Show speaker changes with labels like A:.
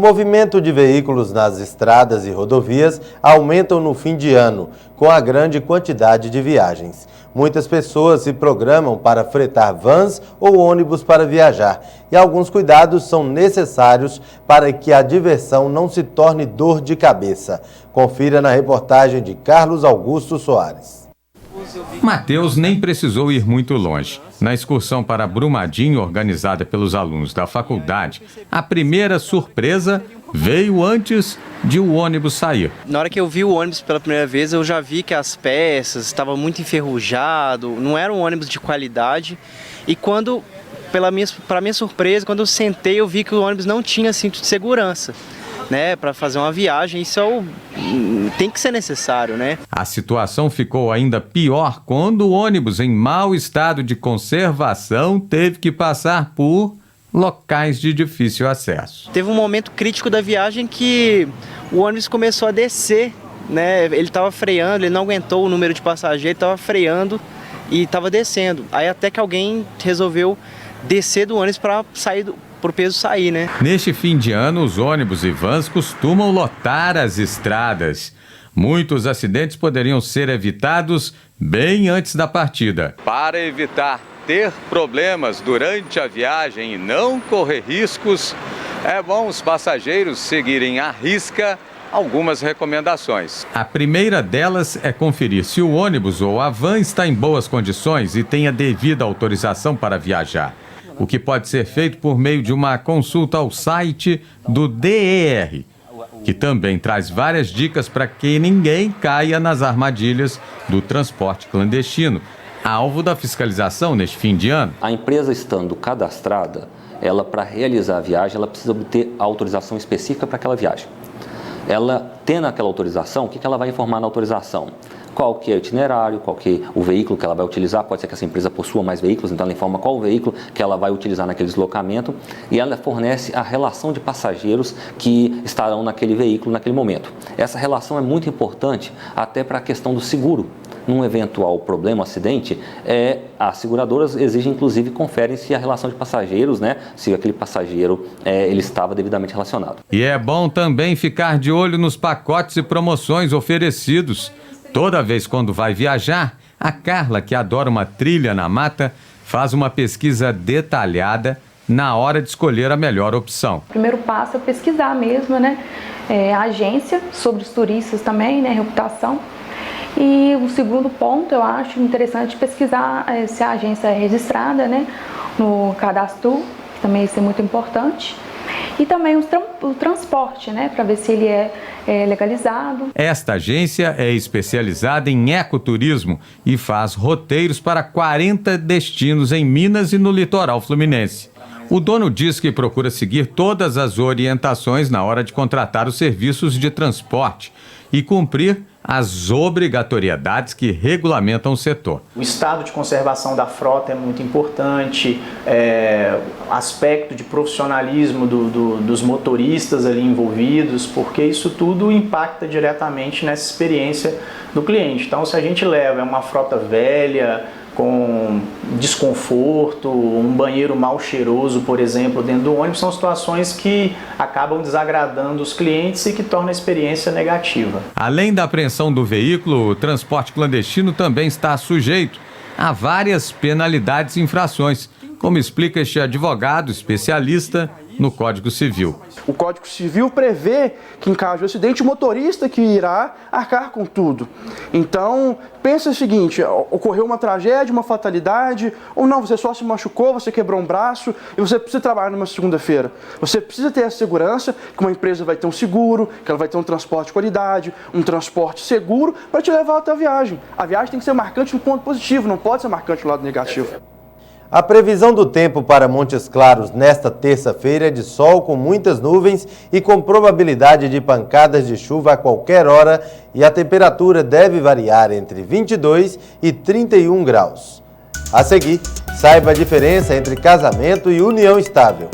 A: movimento de veículos nas estradas e rodovias aumentam no fim de ano, com a grande quantidade de viagens. Muitas pessoas se programam para fretar vans ou ônibus para viajar, e alguns cuidados são necessários para que a diversão não se torne dor de cabeça. Confira na reportagem de Carlos Augusto Soares.
B: Matheus nem precisou ir muito longe. Na excursão para Brumadinho, organizada pelos alunos da faculdade, a primeira surpresa veio antes de o ônibus sair.
C: Na hora que eu vi o ônibus pela primeira vez, eu já vi que as peças estavam muito enferrujado, não era um ônibus de qualidade. E quando, para minha surpresa, quando eu sentei, eu vi que o ônibus não tinha cinto de segurança, né, para fazer uma viagem. Isso tem que ser necessário, né?
B: A situação ficou ainda pior quando o ônibus, em mau estado de conservação, teve que passar por locais de difícil acesso.
C: Teve um momento crítico da viagem que o ônibus começou a descer, né? Ele estava freando, ele não aguentou o número de passageiros, estava freando e estava descendo. Aí até que alguém resolveu descer do ônibus para sair para o peso sair, né?
B: Neste fim de ano, os ônibus e vans costumam lotar as estradas. Muitos acidentes poderiam ser evitados bem antes da partida. Para evitar ter problemas durante a viagem e não correr riscos, é bom os passageiros seguirem à risca algumas recomendações. A primeira delas é conferir se o ônibus ou a van está em boas condições e tem a devida autorização para viajar, o que pode ser feito por meio de uma consulta ao site do DER, que também traz várias dicas para que ninguém caia nas armadilhas do transporte clandestino, alvo da fiscalização neste fim de ano.
D: A empresa estando cadastrada, ela, para realizar a viagem, ela precisa obter a autorização específica para aquela viagem. Ela, tendo aquela autorização, o que ela vai informar na autorização? Qual que é o itinerário, qual que é o veículo que ela vai utilizar, pode ser que essa empresa possua mais veículos, então ela informa qual o veículo que ela vai utilizar naquele deslocamento e ela fornece a relação de passageiros que estarão naquele veículo naquele momento. Essa relação é muito importante até para a questão do seguro. Num eventual problema, acidente, as seguradoras exigem, inclusive, conferem se a relação de passageiros, né, se aquele passageiro ele estava devidamente relacionado.
B: E é bom também ficar de olho nos pacotes e promoções oferecidos. Toda vez quando vai viajar, a Carla, que adora uma trilha na mata, faz uma pesquisa detalhada na hora de escolher a melhor opção.
E: O primeiro passo é pesquisar mesmo, né? A agência, sobre os turistas também, né? Reputação. E o segundo ponto, eu acho interessante pesquisar se a agência é registrada, né? No cadastro, que também isso é muito importante. E também o transporte, né, para ver se ele é legalizado.
B: Esta agência é especializada em ecoturismo e faz roteiros para 40 destinos em Minas e no litoral fluminense. O dono diz que procura seguir todas as orientações na hora de contratar os serviços de transporte e cumprir as obrigatoriedades que regulamentam o setor.
F: O estado de conservação da frota é muito importante, o aspecto de profissionalismo dos motoristas ali envolvidos, porque isso tudo impacta diretamente nessa experiência do cliente. Então, se a gente leva uma frota velha, com desconforto, um banheiro mal cheiroso, por exemplo, dentro do ônibus, são situações que acabam desagradando os clientes e que tornam a experiência negativa.
B: Além da apreensão do veículo, o transporte clandestino também está sujeito a várias penalidades e infrações, como explica este advogado especialista no Código Civil.
G: O Código Civil prevê que, em caso de acidente, o motorista que irá arcar com tudo. Então, pensa o seguinte, ocorreu uma tragédia, uma fatalidade, ou não, você só se machucou, você quebrou um braço e você precisa trabalhar numa segunda-feira. Você precisa ter a segurança que uma empresa vai ter um seguro, que ela vai ter um transporte de qualidade, um transporte seguro para te levar até a viagem. A viagem tem que ser marcante no ponto positivo, não pode ser marcante no lado negativo.
A: A previsão do tempo para Montes Claros nesta terça-feira é de sol com muitas nuvens e com probabilidade de pancadas de chuva a qualquer hora, e a temperatura deve variar entre 22 e 31 graus. A seguir, saiba a diferença entre casamento e união estável.